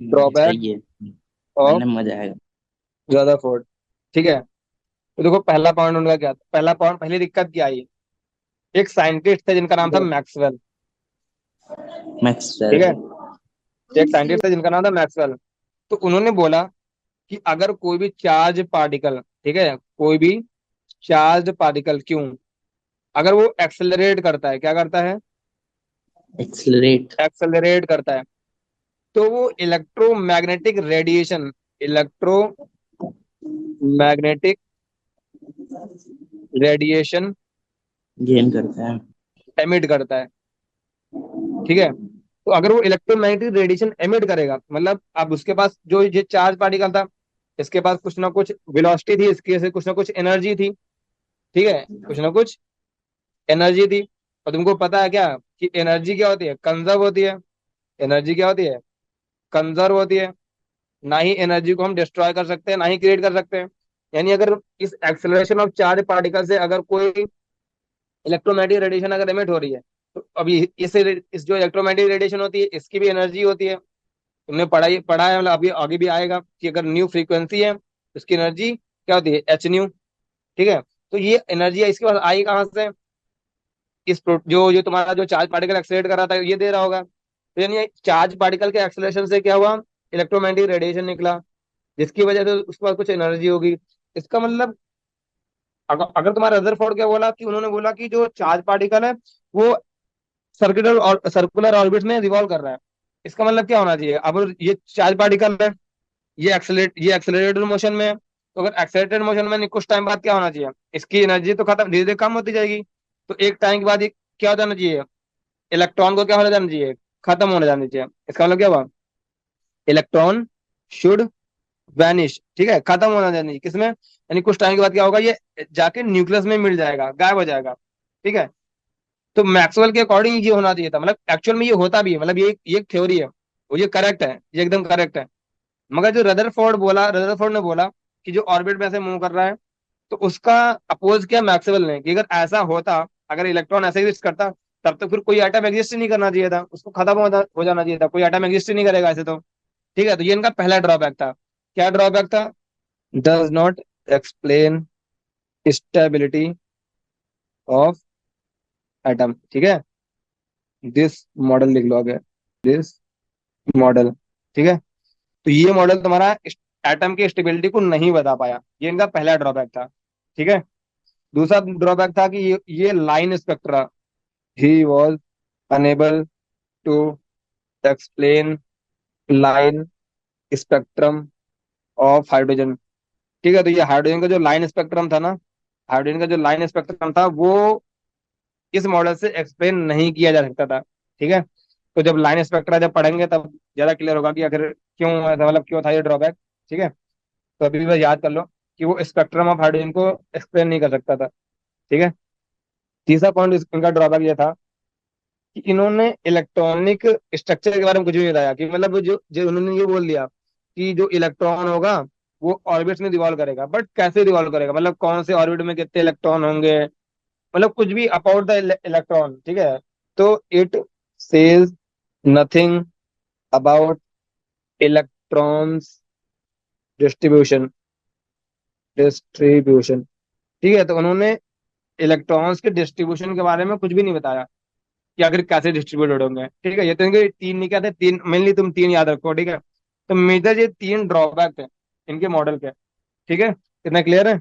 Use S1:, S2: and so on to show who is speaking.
S1: Drawback
S2: सही है।
S1: Of
S2: पढ़ने में मजा आएगा।
S1: रदरफोर्ड। ठीक है, तो देखो पहला पॉइंट उनका क्या था, पहला पॉइंट, पहली दिक्कत क्या आई। एक साइंटिस्ट थे जिनका नाम था मैक्सवेल। ठीक
S2: मैक्सवेल।
S1: है, एक साइंटिस्ट था जिनका नाम था मैक्सवेल। तो उन्होंने बोला कि अगर कोई भी चार्ज पार्टिकल, ठीक है, कोई भी चार्ज पार्टिकल, क्यों, अगर वो एक्सेलरेट करता है, क्या करता है,
S2: एक्सलरेट।
S1: एक्सेलरेट करता है, तो वो electromagnetic radiation, electromagnetic radiation
S2: gain करता है।
S1: एमिट करता है। ठीक है, तो अगर वो इलेक्ट्रोमैग्नेटिक रेडिएशन एमिट करेगा, मतलब अब उसके पास जो ये चार्ज पार्टिकल था, इसके पास कुछ ना कुछ वेलोसिटी थी, इसके से कुछ ना कुछ एनर्जी थी। ठीक है, कुछ ना कुछ एनर्जी थी। और तुमको पता है क्या कि एनर्जी क्या होती है, कंजर्व होती है। एनर्जी क्या होती है, कंजर्व होती है। ना ही एनर्जी को हम डिस्ट्रॉय कर सकते हैं, ना ही क्रिएट कर सकते हैं। यानी अगर इस एक्सेलरेशन ऑफ चार्ज पार्टिकल से अगर कोई इलेक्ट्रोमैग्नेटिक रेडिएशन अगर एमिट हो रही है, तो अभी इस जो इलेक्ट्रोमैग्नेटिक रेडिएशन होती है, इसकी भी एनर्जी होती है। तुमने पढ़ा है, मतलब अभी आगे भी आएगा कि अगर न्यू फ्रीक्वेंसी है, उसकी एनर्जी क्या होती है, एच न्यू। ठीक है, तो ये एनर्जी है, इसके पास आई कहाँ से, जो जो तुम्हारा जो चार्ज पार्टिकल एक्सेलरेट कर रहा था ये दे रहा होगा। तो यानी चार्ज पार्टिकल के एक्सेलरेशन से क्या हुआ, इलेक्ट्रोमैग्नेटिक रेडिएशन निकला, जिसकी वजह से उसके पास कुछ एनर्जी होगी। इसका मतलब अगर तुम्हारा रदरफोर्ड क्या बोला कि उन्होंने बोला कि जो चार्ज पार्टिकल है वो सर्कुलर और सर्कुलर ऑर्बिट में रिवॉल्व कर रहा है। इसका मतलब क्या होना चाहिए, अब ये चार्ज पार्टिकल है, ये एक्सेलरेटेड मोशन में है, तो अगर एक्सेलरेटेड मोशन में नहीं, कुछ टाइम बाद क्या होना चाहिए, इसकी एनर्जी तो खत्म, धीरे धीरे कम होती जाएगी। तो एक टाइम के बाद ये क्या हो जाना चाहिए, इलेक्ट्रॉन को क्या होने जाना चाहिए, खत्म होने जाना चाहिए। इसका मतलब क्या हुआ, इलेक्ट्रॉन शुड वैनिश। ठीक है, खत्म होना जाना चाहिए किसमें, यानी कुछ टाइम के बाद क्या होगा, ये जाके न्यूक्लियस में मिल जाएगा, गायब हो जाएगा। ठीक है, तो मैक्सवेल के अकॉर्डिंग ये होना चाहिए था, मतलब एक्चुअल में ये होता भी है, मतलब ये एक थ्योरी है, वो ये करेक्ट है, ये एकदम करेक्ट है। मगर जो रदरफोर्ड ने बोला कि जो ऑर्बिट में ऐसे मूव कर रहा है, तो उसका अपोज किया मैक्सवेल ने कि अगर ऐसा होता, अगर इलेक्ट्रॉन ऐसे एग्जिस्ट करता, तब तो फिर कोई एटम एग्जिस्ट ही नहीं करना चाहिए था, उसको खत्म हो जाना चाहिए था, कोई एटम एग्जिस्ट ही नहीं करेगा ऐसे तो। ठीक है, तो ये इनका पहला ड्रॉबैक था। क्या ड्रॉबैक था, does not explain stability of atom. ठीक है, दिस मॉडल लिख लो आगे, दिस मॉडल। ठीक है, तो ये मॉडल तुम्हारा एटम की स्टेबिलिटी को नहीं बता पाया, ये इनका पहला ड्रॉबैक था। ठीक है, दूसरा ड्रॉबैक था कि ये line spectra, he was unable to explain line spectrum of hydrogen. ठीक है, तो ये हाइड्रोजन का जो लाइन स्पेक्ट्रम था ना, हाइड्रोजन का जो लाइन स्पेक्ट्रम था वो इस मॉडल से एक्सप्लेन नहीं किया जा सकता था। ठीक है, तो जब लाइन स्पेक्ट्रा जब पढ़ेंगे तब ज्यादा क्लियर होगा कि आखिर क्यों ऐसा, मतलब क्यों था ये ड्रॉबैक। ठीक है, तो अभी बस याद कर लो कि वो स्पेक्ट्रम ऑफ हाइड्रोजन को एक्सप्लेन नहीं कर सकता था। ठीक है, तीसरा पॉइंट इनका ड्रॉबैक ये था कि इन्होंने इलेक्ट्रॉनिक स्ट्रक्चर के बारे में कुछ भी नहीं बताया, कि मतलब जो जो उन्होंने ये बोल दिया कि जो इलेक्ट्रॉन होगा वो ऑर्बिट में रिवॉल्व करेगा, बट कैसे रिवॉल्व करेगा, मतलब कौन से ऑर्बिट में कितने इलेक्ट्रॉन होंगे, मतलब कुछ भी अबाउट द इलेक्ट्रॉन। ठीक है, तो it says nothing about electrons distribution distribution ठीक है, तो उन्होंने इलेक्ट्रॉन्स के डिस्ट्रीब्यूशन के बारे में कुछ भी नहीं बताया कि आखिर कैसे डिस्ट्रीब्यूटेड होंगे। ठीक है, ये तो इनके तीन नहीं, क्या थे, तीन मेनली, तुम तीन याद रखो। ठीक है, तो मेजर ये तीन ड्रॉबैक थे इनके मॉडल के। ठीक है, कितना क्लियर है।